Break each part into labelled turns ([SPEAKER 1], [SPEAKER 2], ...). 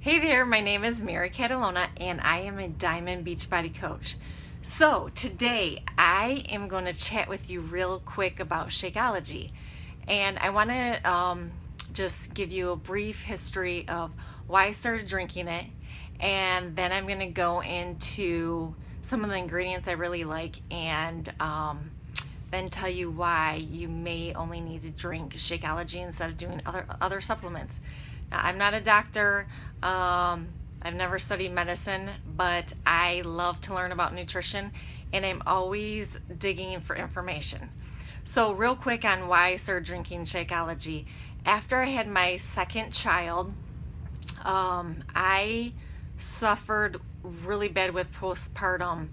[SPEAKER 1] Hey there, my name is Mary Catalona and I am a Diamond Beachbody coach. So today I am going to chat with you real quick about Shakeology, and I want to just give you a brief history of why I started drinking it, and then I'm going to go into some of the ingredients I really like, and then tell you why you may only need to drink Shakeology instead of doing other supplements. Now, I'm not a doctor. I've never studied medicine, but I love to learn about nutrition, and I'm always digging for information. So real quick on why I started drinking Shakeology. After I had my second child, I suffered really bad with postpartum.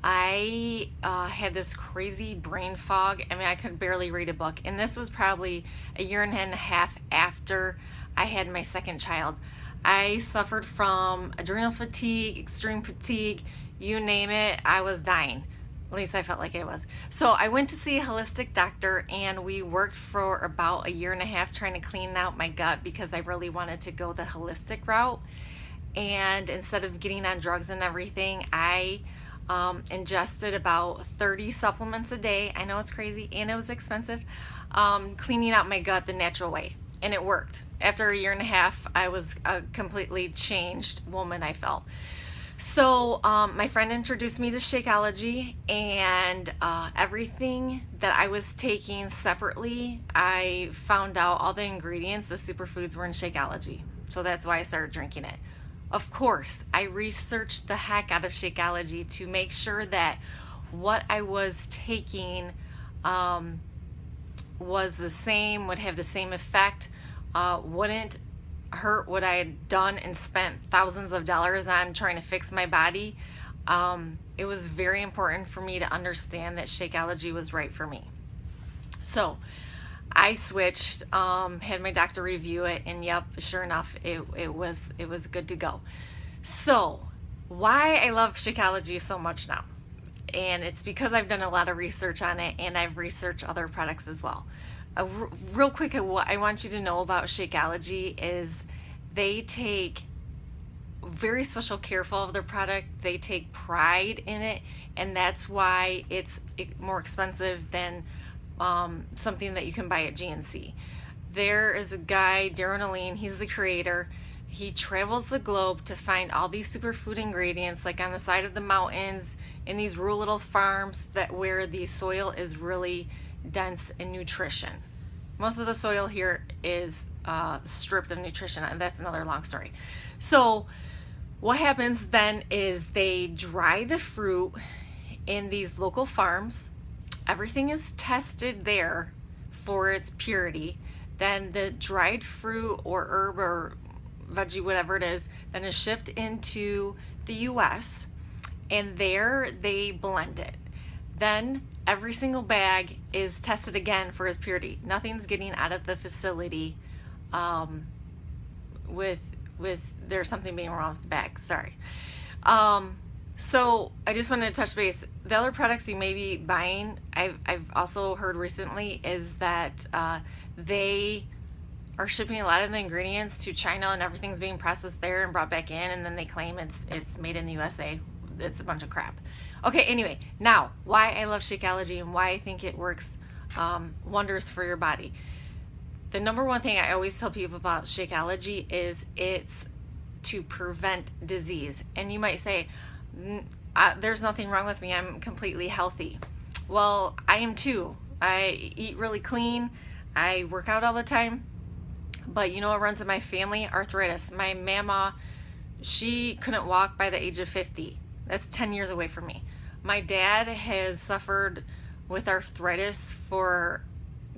[SPEAKER 1] I had this crazy brain fog. I mean, I could barely read a book. And this was probably a year and a half after I had my second child. I suffered from adrenal fatigue, extreme fatigue, you name it, I was dying. At least I felt like I was. So I went to see a holistic doctor, and we worked for about a year and a half trying to clean out my gut because I really wanted to go the holistic route. And instead of getting on drugs and everything, I ingested about 30 supplements a day. I know it's crazy and it was expensive, cleaning out my gut the natural way. And it worked. After a year and a half, I was a completely changed woman, I felt. So my friend introduced me to Shakeology, and everything that I was taking separately, I found out all the ingredients, the superfoods, were in Shakeology. So that's why I started drinking it. Of course, I researched the heck out of Shakeology to make sure that what I was taking was the same, would have the same effect, wouldn't hurt what I had done and spent thousands of dollars on trying to fix my body. It was very important for me to understand that Shakeology was right for me. So I switched, had my doctor review it, and yep, sure enough, it was good to go. So why I love Shakeology so much now, and it's because I've done a lot of research on it, and I've researched other products as well. Real quick, what I want you to know about Shakeology is they take very special care of their product. They take pride in it, and that's why it's more expensive than something that you can buy at GNC. There is a guy, Darren Aline, he's the creator. He travels the globe to find all these superfood ingredients, like on the side of the mountains, in these rural little farms where the soil is really dense in nutrition. Most of the soil here is stripped of nutrition, and that's another long story. So what happens then is they dry the fruit in these local farms. Everything is tested there for its purity. Then the dried fruit or herb or veggie, whatever it is, then is shipped into the US, and there they blend it. Then every single bag is tested again for its purity. Nothing's getting out of the facility with there's something being wrong with the bag. Sorry. So I just wanted to touch base. The other products you may be buying, I've also heard recently, is that they are shipping a lot of the ingredients to China, and everything's being processed there and brought back in, and then they claim it's made in the USA. It's a bunch of crap. Okay, anyway, now why I love Shakeology and why I think it works wonders for your body. The number one thing I always tell people about Shakeology is it's to prevent disease. And you might say, there's nothing wrong with me, I'm completely healthy. Well, I am too. I eat really clean, I work out all the time, but you know what runs in my family? Arthritis. My mama, she couldn't walk by the age of 50. That's 10 years away from me. My dad has suffered with arthritis for,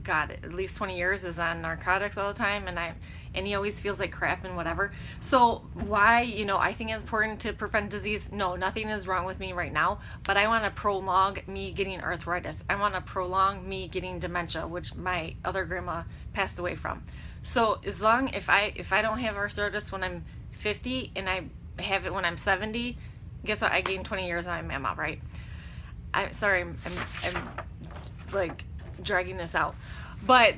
[SPEAKER 1] God, at least 20 years, is on narcotics all the time, and he always feels like crap and whatever. So why, I think it's important to prevent disease. No, nothing is wrong with me right now, but I want to prolong me getting arthritis. I want to prolong me getting dementia, which my other grandma passed away from. So if I don't have arthritis when I'm 50 and I have it when I'm 70, guess what? I gained 20 years on my mama, right? I'm sorry, I'm like dragging this out. But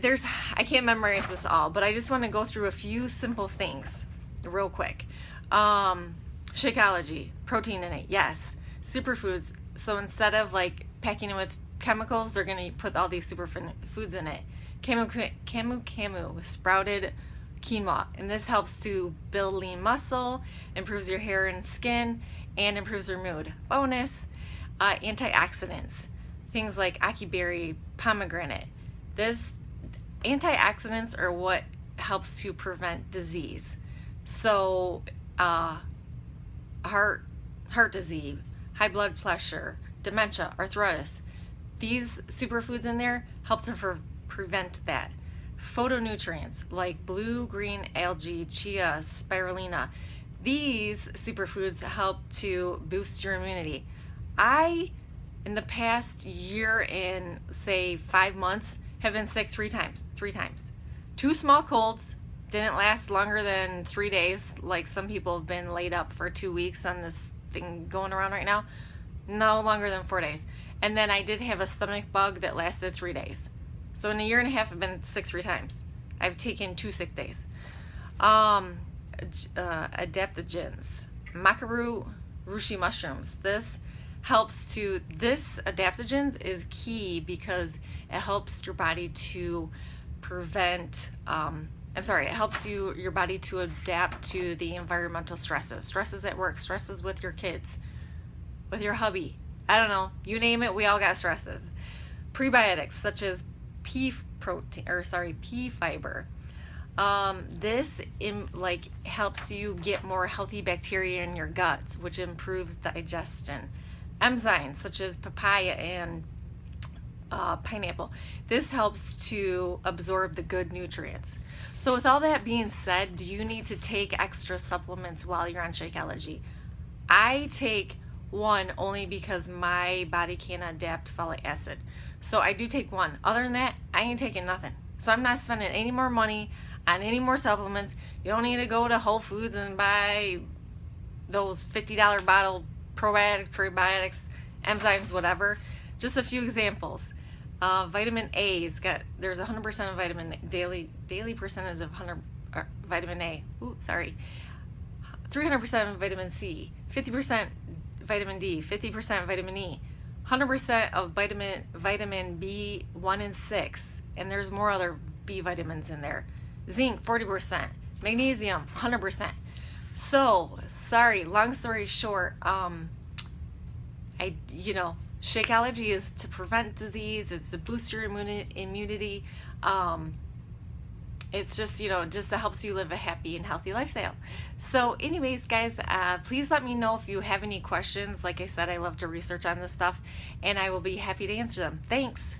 [SPEAKER 1] I can't memorize this all, but I just want to go through a few simple things real quick. Shakeology, protein in it, yes. Superfoods, so instead of like packing it with chemicals, they're going to put all these superfoods in it. Camu, sprouted quinoa, and this helps to build lean muscle, improves your hair and skin, and improves your mood. Bonus, antioxidants, things like ackee berry, pomegranate. This antioxidants are what helps to prevent disease. So heart disease, high blood pressure, dementia, arthritis. These superfoods in there help to prevent that. Phytonutrients like blue, green algae, chia, spirulina. These superfoods help to boost your immunity. In the past year and say 5 months, have been sick 3 times. 2 small colds, didn't last longer than 3 days, like some people have been laid up for 2 weeks on this thing going around right now. No longer than 4 days. And then I did have a stomach bug that lasted 3 days. So in a year and a half, I've been sick 3 times. I've taken 2 sick days. Adaptogens, makaru rushi mushrooms. This adaptogens is key because it helps your body to it helps your body to adapt to the environmental stresses at work, stresses with your kids, with your hubby. I don't know, you name it, we all got stresses. Prebiotics such as pea fiber. This helps you get more healthy bacteria in your guts, which improves digestion. Enzymes such as papaya and pineapple. This helps to absorb the good nutrients. So with all that being said, do you need to take extra supplements while you're on Shakeology? I take one only because my body can't adapt folic acid. So I do take one. Other than that, I ain't taking nothing. So I'm not spending any more money on any more supplements. You don't need to go to Whole Foods and buy those $50 bottle probiotics, prebiotics, enzymes, whatever. Just a few examples. Vitamin A there's 100% of daily percentage of vitamin A. 300% of vitamin C, 50% vitamin D, 50% vitamin E, 100% of vitamin B1 and 6, and there's more other B vitamins in there. Zinc, 40%, magnesium, 100%. So, long story short, Shakeology is to prevent disease. It's to boost your immunity. It's just it helps you live a happy and healthy lifestyle. So anyways, guys, please let me know if you have any questions. Like I said, I love to research on this stuff, and I will be happy to answer them. Thanks.